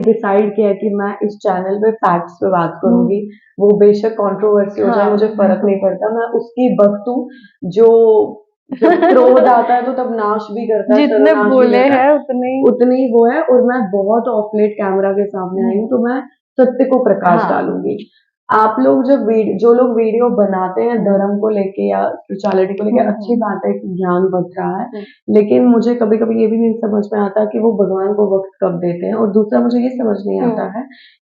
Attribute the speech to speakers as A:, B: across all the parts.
A: Decide किया है कि मैं इस चैनल पे फैक्ट्स पे बात करूंगी। वो बेशक कंट्रोवर्सी हो जाए, मुझे फर्क नहीं पड़ता। मैं उसकी भक्त हूँ जो जब क्रोध आता है तो तब नाश भी करता है,
B: जितने
A: सर्वनाश भी
B: बोले
A: करता है,
B: हैं उतने ही।
A: उतनी ही वो है। और मैं बहुत ऑफ लेट कैमरा के सामने आई हूँ, तो मैं सत्य को प्रकाश डालूंगी। आप लोग जब जो लोग वीडियो बनाते हैं धर्म को लेके या स्पिरिचुअलिटी को लेके, अच्छी बात है कि ज्ञान बढ़ रहा है, लेकिन मुझे कभी कभी ये भी नहीं समझ में आता कि वो भगवान को वक्त कब देते हैं। और दूसरा मुझे ये समझ नहीं आता है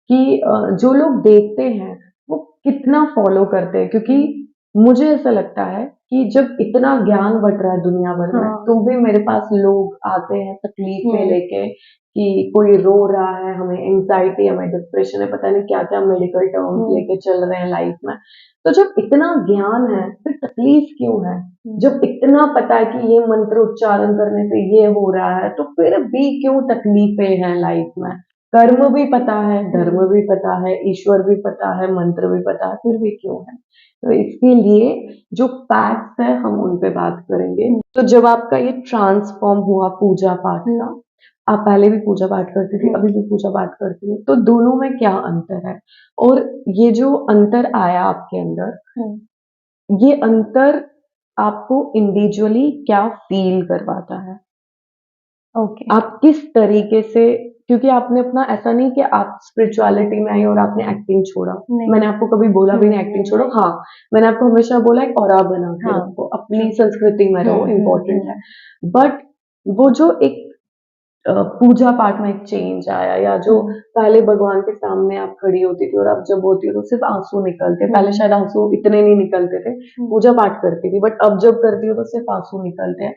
A: कि जो लोग देखते हैं वो कितना फॉलो करते हैं, क्योंकि मुझे ऐसा लगता है कि जब इतना ज्ञान बट रहा है दुनिया भर में, तो भी मेरे पास लोग आते हैं तकलीफें लेके कि कोई रो रहा है, हमें एंजाइटी, हमें डिप्रेशन है, पता नहीं क्या क्या मेडिकल टर्म्स लेके चल रहे हैं लाइफ में। तो जब इतना ज्ञान है फिर तकलीफ क्यों है? जब इतना पता है कि ये मंत्र उच्चारण करने से ये हो रहा है, तो फिर भी क्यों तकलीफें हैं लाइफ में? कर्म भी पता है, धर्म भी पता है, ईश्वर भी पता है, मंत्र भी पता है, फिर भी क्यों है? तो इसके लिए जो फैक्ट्स है हम उन पे बात करेंगे। तो जब आपका ये ट्रांसफॉर्म हुआ पूजा पाठ का, आप पहले भी पूजा पाठ करती थी, अभी भी पूजा पाठ करती हूँ, तो दोनों में क्या अंतर है? और ये जो अंतर आया आपके अंदर, ये अंतर आपको इंडिविजुअली क्या फील करवाता है?
B: ओके।
A: आप किस तरीके से, क्योंकि आपने अपना ऐसा नहीं कि आप स्पिरिचुअलिटी में आई और आपने एक्टिंग छोड़ा। मैंने आपको कभी बोला भी नहीं एक्टिंग छोड़ो। हाँ, मैंने आपको हमेशा बोला एक ऑरा बना के रखो, अपनी संस्कृति में रहो, इम्पोर्टेंट है। बट वो जो एक पूजा पाठ में एक चेंज आया, या जो पहले भगवान के सामने आप खड़ी होती थी और अब जब होती हो तो सिर्फ आंसू निकलते, पहले शायद आंसू इतने नहीं निकलते थे, पूजा पाठ करती थी, बट अब जब करती हो तो सिर्फ आंसू निकलते हैं।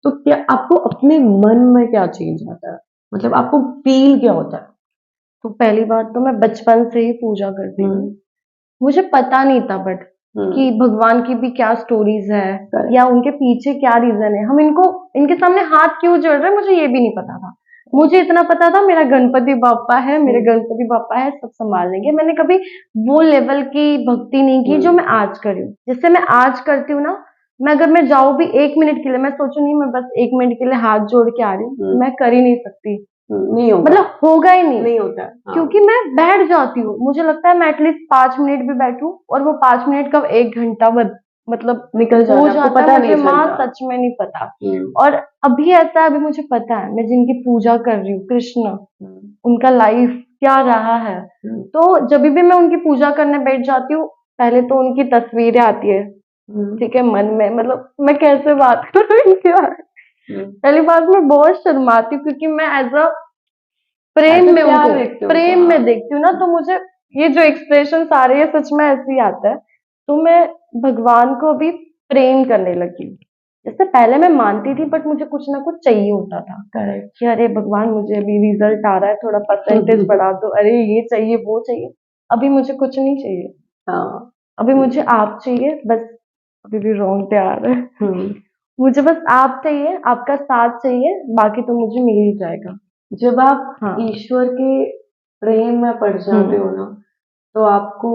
A: तो क्या आपको अपने मन में क्या चेंज आता है? मतलब आपको फील क्या होता है?
B: तो पहली बात तो मैं बचपन से ही पूजा करती हूँ। मुझे पता नहीं था बट कि भगवान की भी क्या स्टोरीज है या उनके पीछे क्या रीजन है, हम इनके सामने हाथ क्यों जोड़ रहे हैं, मुझे ये भी नहीं पता था। मुझे इतना पता था मेरा गणपति बापा है, मेरे गणपति बापा है, सब संभाल लेंगे। मैंने कभी वो लेवल की भक्ति नहीं की जो मैं आज कर रही हूँ। जैसे मैं आज करती हूँ ना, मैं अगर मैं जाऊँ भी 1 मिनट के लिए, मैं सोचू नहीं मैं बस 1 मिनट के लिए हाथ जोड़ के आ रही हूँ, मैं कर ही नहीं सकती।
A: नहीं होगा,
B: मतलब होगा ही नहीं,
A: नहीं होता है।
B: क्योंकि मैं बैठ जाती हूँ। मुझे लगता है मैं एटलीस्ट 5 मिनट भी बैठूं और वो 5 मिनट कब 1 घंटा मतलब
A: निकल
B: हो
A: जाता है, आपको
B: जाता है,
A: पता
B: मुझे
A: नहीं
B: माँ
A: चलता।
B: सच में नहीं पता। और अभी ऐसा है, अभी मुझे पता है मैं जिनकी पूजा कर रही हूँ, कृष्ण, उनका लाइफ क्या रहा है। तो जब भी मैं उनकी पूजा करने बैठ जाती हूँ, पहले तो उनकी तस्वीरें आती है, ठीक है, मन में, मतलब मैं कैसे बात करूँ इनके बारे में। पहली बात मैं बहुत शर्माती हूँ, क्योंकि मैं एज अ प्रेम में उनको प्रेम में देखती हूँ ना, तो मुझे ये जो एक्सप्रेशन सारे ये सच में ऐसे ही आता है। तो मैं भगवान को भी प्रेम करने लगी। जैसे पहले मैं मानती थी बट मुझे कुछ ना कुछ चाहिए होता था। करेक्ट कि अरे भगवान मुझे अभी रिजल्ट आ रहा है, थोड़ा परसेंटेज बढ़ा दो, अरे ये चाहिए वो चाहिए। अभी मुझे कुछ नहीं चाहिए। हाँ, अभी मुझे आप चाहिए बस। अभी भी रोंगटे आ रहे हैं। मुझे बस आप चाहिए, आपका साथ चाहिए, बाकी तो मुझे मिल ही जाएगा।
A: जब आप ईश्वर के प्रेम में पड़ जाते हो ना, तो आपको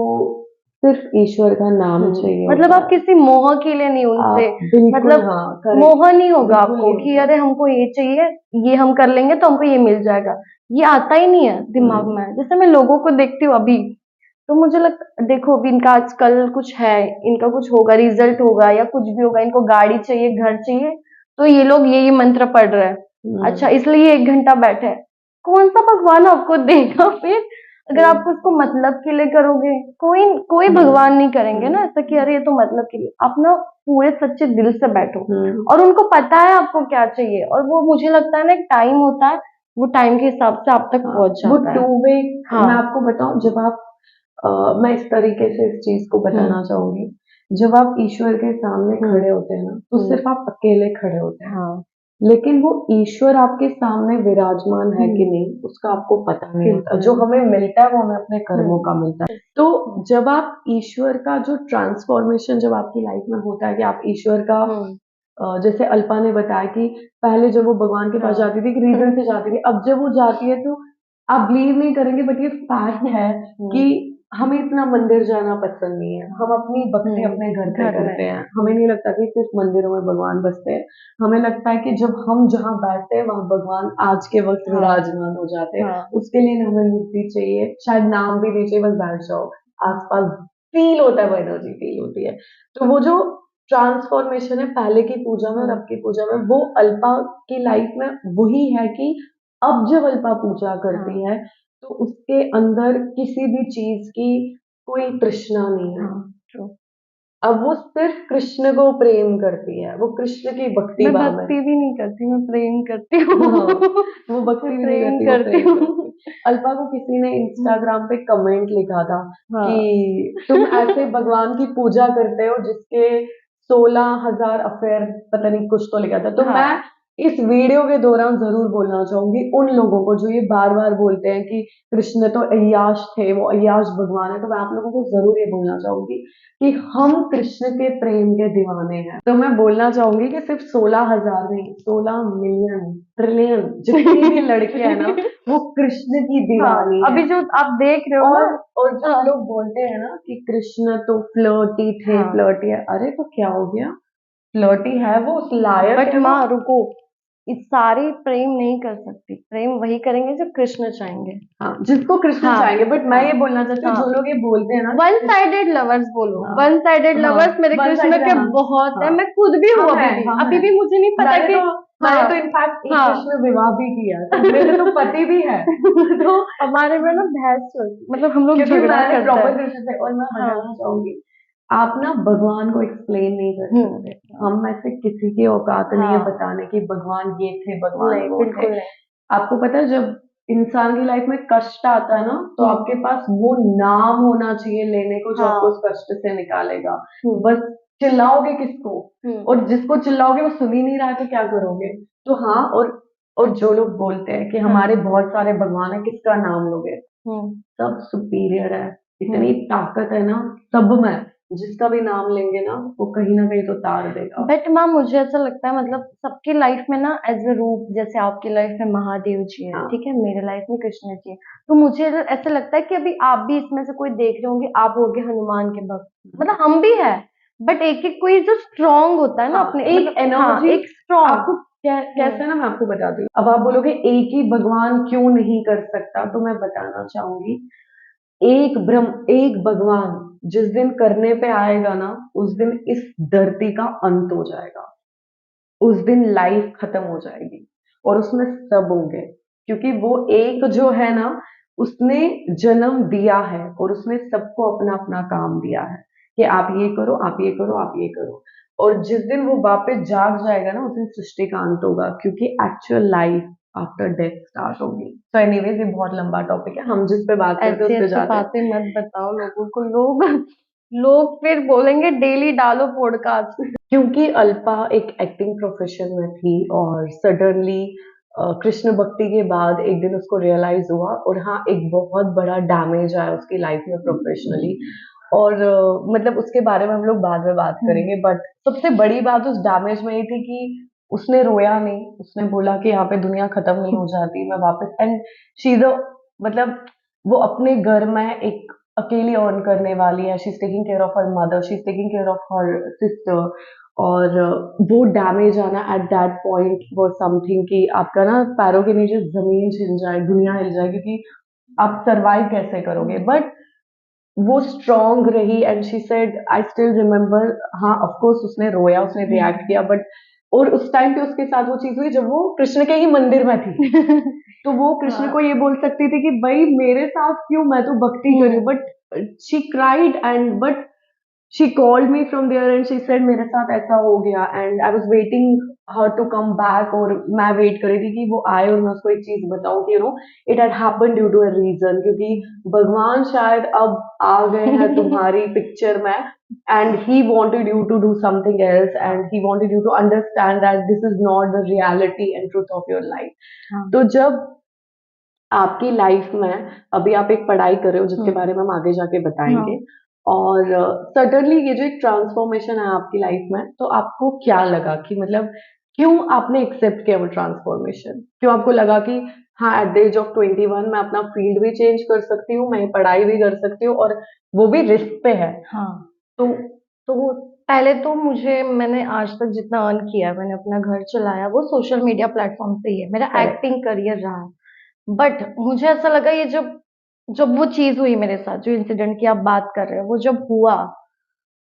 A: सिर्फ ईश्वर का नाम चाहिए
B: मतलब
A: होता
B: आप
A: है।
B: किसी मोह के लिए नहीं उनसे,
A: बिल्कुल,
B: मतलब
A: हाँ,
B: मोह नहीं होगा
A: बिल्कुल
B: आपको
A: नहीं
B: कि
A: होता।
B: अरे हमको ये चाहिए, ये हम कर लेंगे तो हमको ये मिल जाएगा। ये आता ही नहीं है दिमाग में। जैसे मैं लोगों को देखती हूँ अभी, तो मुझे लगता देखो अभी इनका आजकल कुछ है, इनका कुछ होगा, रिजल्ट होगा या कुछ भी होगा, इनको गाड़ी चाहिए, घर चाहिए, तो ये लोग ये मंत्र पढ़ रहे हैं। अच्छा, इसलिए 1 घंटा बैठे हैं। कौन सा भगवान आपको देगा फिर? अगर आप उसको मतलब के लिए करोगे, कोई कोई भगवान नहीं करेंगे ना ऐसा कि अरे ये तो मतलब के लिए। आप ना पूरे सच्चे दिल से बैठो, और उनको पता है आपको क्या चाहिए, और वो मुझे लगता है ना एक टाइम होता है, वो टाइम के हिसाब से आप तक पहुंच
A: वो
B: जाता है।
A: Two way. मैं आपको बताऊं, जब आप मैं इस तरीके से इस चीज को बताना चाहूंगी, जब आप ईश्वर के सामने खड़े होते हैं ना, तो सिर्फ आप अकेले खड़े होते हैं। लेकिन वो ईश्वर आपके सामने विराजमान है कि नहीं, उसका आपको पता नहीं होता। जो हमें मिलता है वो हमें अपने कर्मों का मिलता है। तो जब आप ईश्वर का जो ट्रांसफॉर्मेशन जब आपकी लाइफ में होता है कि आप ईश्वर का जैसे अल्पा ने बताया कि पहले जब वो भगवान के पास जाती थी, रीजन से जाती थी, अब जब वो जाती है तो आप बिलीव नहीं करेंगे, बट ये फैक्ट है कि हमें इतना मंदिर जाना पसंद नहीं है, हम अपनी भक्ति अपने घर पे
B: घर में।
A: करते हैं, हमें नहीं लगता कि सिर्फ मंदिरों में भगवान बसते हैं, हमें लगता है कि जब हम जहाँ बैठते हैं वहाँ भगवान आज के वक्त
B: हाँ।
A: विराजमान हो जाते हैं।
B: हाँ।
A: उसके लिए हमें मूर्ति चाहिए, शायद नाम भी नहीं चाहिए, बस बैठ जाओ, आसपास फील होता है, वो एनर्जी फील होती है। तो वो जो ट्रांसफॉर्मेशन है पहले की पूजा में और अब की पूजा में, वो अल्पा की लाइफ में वही है कि अब जब अल्पा पूजा करती है तो उसके अंदर किसी भी चीज की कोई तृष्णा नहीं है।
B: हाँ, true।
A: अब वो सिर्फ कृष्ण को प्रेम करती है, वो कृष्ण की भक्ति
B: मैं
A: भाव है।
B: भक्ति भी नहीं करती, मैं प्रेम करती हूँ।
A: हाँ, वो भक्ति
B: मैं
A: भी नहीं
B: प्रेम
A: करती, वो
B: करती
A: प्रेम
B: हूँ।
A: करती है। अल्पा को किसी ने इंस्टाग्राम पे कमेंट लिखा था
B: हाँ।
A: कि तुम ऐसे भगवान की पूजा करते हो जिसके 16,000 अफेयर, पता नहीं कुछ तो लिखा था। तो
B: हाँ।
A: मैं इस वीडियो के दौरान जरूर बोलना चाहूंगी उन लोगों को जो ये बार बार बोलते हैं कि कृष्ण तो अय्याश थे, वो अय्याश भगवान है, तो मैं आप लोगों को जरूर ये बोलना चाहूंगी कि हम कृष्ण के प्रेम के दीवाने हैं। तो मैं बोलना चाहूंगी कि सिर्फ 16,000 नहीं, 16 मिलियन ट्रिलियन जितनी भी लड़कियां हैं ना, वो कृष्ण की
B: हाँ,
A: दीवानी
B: अभी
A: है।
B: जो आप देख रहे हो ना,
A: और जो
B: हाँ।
A: लोग बोलते हैं ना कि कृष्ण तो फ्लर्टी थे,
B: हाँ।
A: फ्लर्टी है, अरे तो क्या हो गया, फ्लर्टी है वो, उस लायक
B: बट
A: है वो।
B: माँ रुको, इस सारी प्रेम नहीं कर सकती, प्रेम वही करेंगे जो कृष्ण चाहेंगे।
A: हाँ, जिसको कृष्ण
B: हाँ।
A: चाहेंगे, बट मैं
B: हाँ।
A: ये बोलना चाहती हूँ
B: हाँ।
A: जो लोग ये बोलते हैं ना
B: वन
A: कि
B: साइडेड लवर्स बोलो,
A: हाँ,
B: वन साइडेड
A: हाँ,
B: लवर्स मेरे
A: वन
B: कृष्ण
A: साइडेड,
B: के
A: हाँ,
B: बहुत है,
A: हाँ,
B: मैं खुद भी हूँ
A: हम
B: अभी
A: हैं,
B: भी,
A: हम
B: अभी
A: हैं।
B: भी मुझे नहीं पता
A: मैंने
B: कि
A: तो मैंने
B: हाँ।
A: तो इनफैक्ट एक
B: हाँ।
A: कृष्ण विवाह भी किया है, तो मेरे तो पति भी है। तो
B: हमारे में ना बहस चलती, मतलब हम लोग
A: क्योंकि
B: झगड़ा
A: मैंने
B: करते
A: प्रॉपर
B: हैं।
A: कृष्ण से, और मैं
B: हाँ।
A: बताना चाहूंगी, आप ना भगवान को एक्सप्लेन नहीं कर सकते। हम में से किसी की औकात नहीं है
B: हाँ।
A: बताने की भगवान ये थे, भगवान
B: नहीं,
A: वो थे।
B: बिल्कुल नहीं।
A: आपको पता है जब इंसान की लाइफ में कष्ट आता है ना, तो आपके पास वो नाम होना चाहिए लेने को जो आपको
B: हाँ।
A: उस कष्ट से निकालेगा।
B: हम्म।
A: बस चिल्लाओगे किसको,
B: हम्म।
A: और जिसको चिल्लाओगे वो सुन ही नहीं रहा है तो क्या करोगे। तो हाँ, और जो लोग बोलते हैं कि हमारे बहुत सारे भगवान है, किसका नाम लोगे,
B: हम्म।
A: सब सुपीरियर है, इतनी ताकत है ना सब में, जिसका भी नाम लेंगे ना कहीं तो तार देगा।
B: बट माँ मुझे ऐसा लगता है, मतलब सबकी लाइफ में ना एज अ रूप, जैसे आपकी लाइफ में महादेव जी है,
A: हाँ,
B: ठीक है, मेरे लाइफ में कृष्ण जी है, तो मुझे ऐसा लगता है कि अभी आप भी इसमें से कोई देख रहे होंगे, आप होगे हनुमान के भक्त, मतलब हम भी है, बट एक एक कोई जो स्ट्रांग होता है ना
A: हाँ,
B: अपने,
A: एक
B: मतलब हाँ,
A: एनर्जी
B: एक स्ट्रांग।
A: आपको कैसे ना, मैं आपको बताती हूँ। अब आप बोलोगे एक ही भगवान क्यों नहीं कर सकता, तो मैं बताना चाहूंगी, एक ब्रह्म, एक भगवान जिस दिन करने पे आएगा ना, उस दिन इस धरती का अंत हो जाएगा, उस दिन लाइफ खत्म हो जाएगी, और उसमें सब होंगे, क्योंकि वो एक जो है ना, उसने जन्म दिया है और उसने सबको अपना अपना काम दिया है कि आप ये करो, आप ये करो, आप ये करो। और जिस दिन वो वापस जाग जाएगा ना, उस दिन सृष्टि का अंत होगा, क्योंकि actual life after death start होगी। तो एनीवेज ये बहुत लंबा टॉपिक है, हम जिस पे बात करते हैं
B: ऐसी
A: उस पे
B: ऐसी
A: जाते हैं।
B: बातें मत बताओ लोगों को, लोग लोग फिर बोलेंगे डेली डालो पॉडकास्ट।
A: क्योंकि अल्पा एक एक्टिंग प्रोफेशन में थी, और सडनली कृष्ण भक्ति के बाद एक दिन उसको रियलाइज हुआ, और हाँ, एक बहुत बड़ा डैमेज आया उसकी लाइफ में प्रोफेशनली, और मतलब उसके बारे में हम लोग बाद में बात करेंगे। बट सबसे बड़ी बात उस डैमेज में ये थी कि उसने रोया नहीं, उसने बोला कि यहाँ पे दुनिया खत्म नहीं हो जाती, मैं वापस, एंड शी इज, मतलब वो अपने घर में एक अकेली अर्न करने वाली है, she is taking care of her mother, she is taking care of her sister. और वो डैमेज आना एट दैट पॉइंट वो समथिंग कि आपका ना पैरों के नीचे जमीन हिल जाए, दुनिया हिल जाए, क्योंकि आप सरवाइव कैसे करोगे। बट वो स्ट्रांग रही, and she said I still remember, हाँ ऑफ कोर्स उसने रोया, उसने रिएक्ट किया, बट और उस टाइम पे उसके साथ वो चीज हुई जब वो कृष्ण के ही मंदिर में थी। तो वो कृष्ण
B: हाँ।
A: को ये बोल सकती थी कि भाई मेरे साथ क्यों, मैं तो भक्ति कर रही हूँ, but she cried, and but she called me from there and she said मेरे साथ ऐसा हो गया, and I was waiting her to come back, और मैं वेट कर रही थी कि वो आए और मैं उसको एक चीज बताऊं कि it had happened due to a reason, क्योंकि भगवान शायद अब आ गए हैं तुम्हारी पिक्चर में, and he wanted you to do something else, and he wanted you to understand that this is not the reality and truth of your life.
B: हाँ।
A: तो जब आपकी लाइफ में, अभी आप एक पढ़ाई कर रहे हो जिसके बारे में हम आगे जाके बताएंगे, और सडनली ये जो एक ट्रांसफॉर्मेशन है आपकी लाइफ में, तो आपको क्या लगा कि मतलब क्यों आपने एक्सेप्ट किया वो ट्रांसफॉर्मेशन, क्यों आपको लगा कि हाँ, एट द एज ऑफ 21 मैं अपना फील्ड भी चेंज कर सकती हूँ, मैं पढ़ाई भी कर सकती हूँ, और वो भी रिस्क पे है।
B: हाँ।
A: तो
B: तो पहले तो मैंने आज तक जितना अर्न किया है, मैंने अपना घर चलाया, वो सोशल मीडिया प्लेटफॉर्म से ही है, मेरा
A: करेक्ट।
B: एक्टिंग करियर रहा। बट मुझे ऐसा लगा, ये जब जब वो चीज हुई मेरे साथ, जो इंसिडेंट की आप बात कर रहे हो, वो जब हुआ,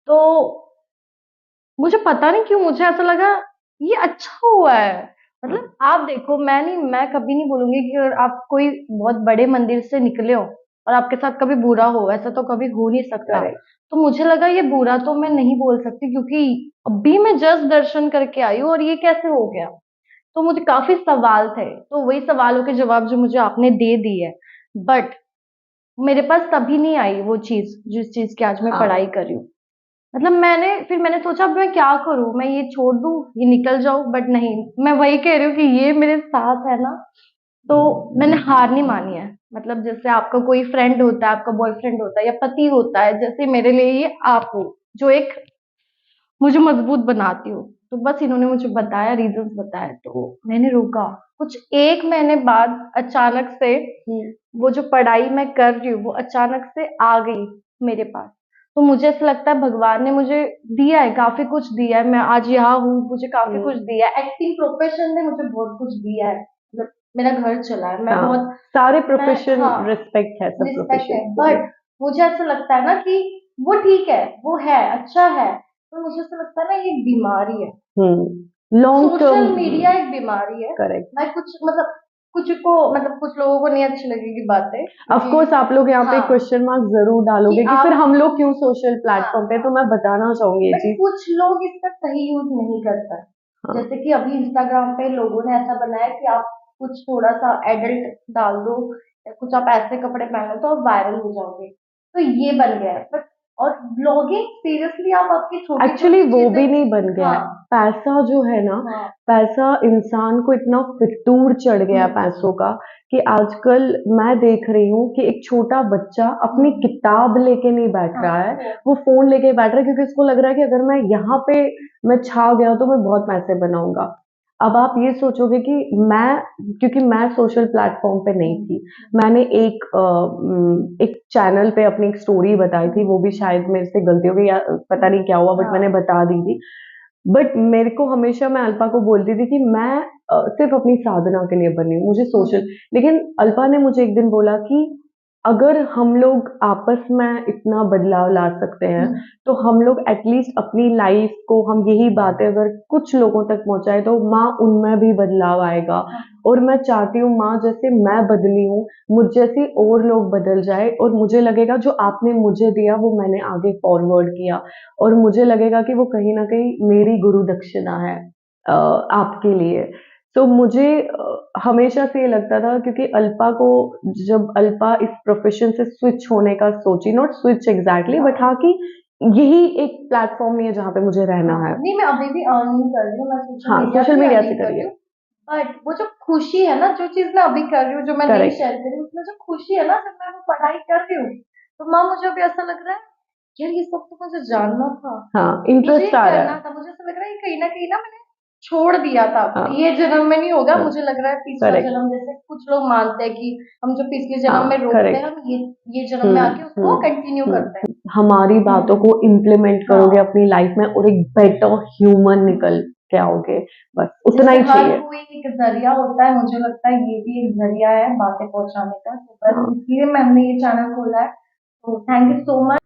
B: तो मुझे पता नहीं क्यों मुझे ऐसा लगा ये अच्छा हुआ है। मतलब आप देखो, मैं कभी नहीं बोलूंगी कि अगर आप कोई बहुत बड़े मंदिर से निकले हो और आपके साथ कभी बुरा हो, ऐसा तो कभी हो नहीं सकता।
A: करेक्ट।
B: तो मुझे लगा ये बुरा तो मैं नहीं बोल सकती, क्योंकि अभी मैं जस्ट दर्शन करके आई हूँ और ये कैसे हो गया। तो मुझे काफी सवाल थे, तो वही सवालों के जवाब जो मुझे आपने दे दिए। बट मेरे पास तभी नहीं आई वो चीज, जिस चीज की आज मैं
A: हाँ,
B: पढ़ाई कर रही हूँ। मतलब मैंने सोचा अब मैं क्या करूं, मैं ये छोड़ दूं, ये निकल जाऊं, बट नहीं, मैं वही कह रही हूँ कि ये मेरे साथ है ना, तो मैंने हार नहीं मानी है। मतलब जैसे आपका कोई फ्रेंड होता है, आपका बॉयफ्रेंड होता है या पति होता है, जैसे मेरे लिए ये आप हो, जो एक मुझे मजबूत बनाती हो। तो बस इन्होंने मुझे बताया, रीजंस बताया, तो मैंने रोका। कुछ एक महीने बाद अचानक से वो जो पढ़ाई मैं कर रही हूँ, वो अचानक से आ गई मेरे पास। तो मुझे ऐसा लगता है भगवान ने मुझे दिया है, काफी कुछ दिया है, मैं आज यहाँ हूँ, मुझे काफी कुछ दिया है। एक्टिंग प्रोफेशन ने मुझे बहुत कुछ दिया है, मतलब मेरा घर चला है, मैं
A: हाँ,
B: बहुत
A: सारे
B: मैं
A: प्रोफेशन
B: हाँ
A: रिस्पेक्ट है, सब
B: रिस्पेक्ट है।
A: प्रोफेशन के लिए।
B: बट मुझे ऐसा लगता है ना कि वो ठीक है, वो है अच्छा है, तो मुझे ऐसा लगता है ना ये बीमारी है।
A: Long
B: social
A: term.
B: मीडिया एक बीमारी है।
A: करेक्ट।
B: मैं कुछ मतलब कुछ लोगों को नहीं अच्छी लगेगी बातें,
A: ऑफ
B: क्योंकि
A: कोर्स आप लोग यहाँ पे
B: हाँ
A: क्वेश्चन मार्क जरूर
B: कि
A: डालोगे कि फिर
B: आप
A: हम लोग क्यों सोशल
B: हाँ
A: प्लेटफॉर्म पे,
B: हाँ
A: तो मैं बताना चाहूंगी ये
B: बट
A: चीज।
B: कुछ लोग इसका सही यूज नहीं करते।
A: हाँ।
B: जैसे कि अभी इंस्टाग्राम पे लोगों ने ऐसा बनाया कि आप कुछ थोड़ा सा एडल्ट डाल दो या कुछ आप ऐसे कपड़े पहन लो तो आप वायरल हो जाओगे, तो ये बन गया है। बट और ब्लॉगिंग सीरियसली आप आपकी छोटी
A: एक्चुअली
B: छोटी
A: वो
B: चीजें
A: भी नहीं बन गया है।
B: हाँ
A: पैसा जो है ना,
B: हाँ
A: पैसा इंसान को इतना फितूर चढ़ गया है पैसों का, कि आजकल मैं देख रही हूँ कि एक छोटा बच्चा अपनी किताब लेके नहीं बैठ रहा है,
B: हाँ
A: वो फोन लेके बैठ रहा है, क्योंकि उसको लग रहा है कि अगर मैं यहाँ पे मैं छा गया तो मैं बहुत पैसे बनाऊंगा। अब आप ये सोचोगे कि मैं, क्योंकि मैं सोशल प्लेटफॉर्म पे नहीं थी, मैंने एक चैनल पे अपनी एक स्टोरी बताई थी, वो भी शायद मेरे से गलती हो गई या पता नहीं क्या हुआ, बट मैंने
B: हाँ
A: बता दी थी। बट मेरे को हमेशा, मैं अल्पा को बोलती थी कि मैं सिर्फ अपनी साधना के लिए बनी हूँ, मुझे सोशल। लेकिन अल्पा ने मुझे एक दिन बोला कि अगर हम लोग आपस में इतना बदलाव ला सकते हैं, तो हम लोग एटलीस्ट अपनी लाइफ को, हम यही बातें अगर कुछ लोगों तक पहुंचाए तो माँ उनमें भी बदलाव आएगा। और मैं चाहती हूँ माँ, जैसे मैं बदली हूँ, मुझ जैसी और लोग बदल जाए, और मुझे लगेगा जो आपने मुझे दिया वो मैंने आगे फॉरवर्ड किया, और मुझे लगेगा कि वो कहीं ना कहीं मेरी गुरु दक्षिणा है आपके लिए। तो मुझे हमेशा से ये लगता था, क्योंकि अल्पा को, जब अल्पा इस प्रोफेशन से स्विच होने का सोची, नॉट स्विच एग्जैक्टली, बट हाँ कि यही एक प्लेटफॉर्म नहीं है जहाँ पे मुझे रहना है।
B: नहीं मैं अभी भी अर्न नहीं कर रही हूँ, मैं सोशल
A: हाँ,
B: मीडिया
A: सोशल
B: से
A: मीडिया से
B: अर्निंग कर रही
A: करिए।
B: हूँ। बट वो जो खुशी है ना, जो चीज मैं अभी कर रही हूँ, जो मैं नहीं
A: करेक्ट।
B: शेयर कर रही हूँ, उसमें जो खुशी है ना, जब मैं वो पढ़ाई कर रही हूँ, तो माँ मुझे अभी ऐसा लग रहा है यार ये सब तो मुझे जानना था,
A: हाँ,
B: मुझे ये
A: इंटरेस्ट आ रहा
B: करना
A: है।
B: था। मुझे ऐसा लग रहा है ये कहीं ना मैंने छोड़ दिया था,
A: हाँ।
B: ये जन्म में नहीं होगा।
A: हाँ।
B: मुझे लग रहा है तीसरा
A: करेक्ट।
B: जन्म, जैसे कुछ लोग मानते हैं कि हम जो पिछले जन्म में
A: हाँ।
B: रोकते हैं,
A: करेक्ट।
B: हम ये जन्म में आके उसको कंटिन्यू
A: हम्म।
B: करते हैं।
A: हमारी बातों को इम्प्लीमेंट करोगे
B: हाँ,
A: अपनी लाइफ में, और एक बेटर ह्यूमन निकल के आओगे, बस उतना
B: जैसे
A: ही
B: हर
A: चाहिए।
B: कोई एक जरिया होता है, मुझे लगता है ये भी एक जरिया है बातें पहुंचाने का। तो बस
A: हाँ।
B: इसलिए मैंने ये चैनल खोला है। तो थैंक यू सो मच।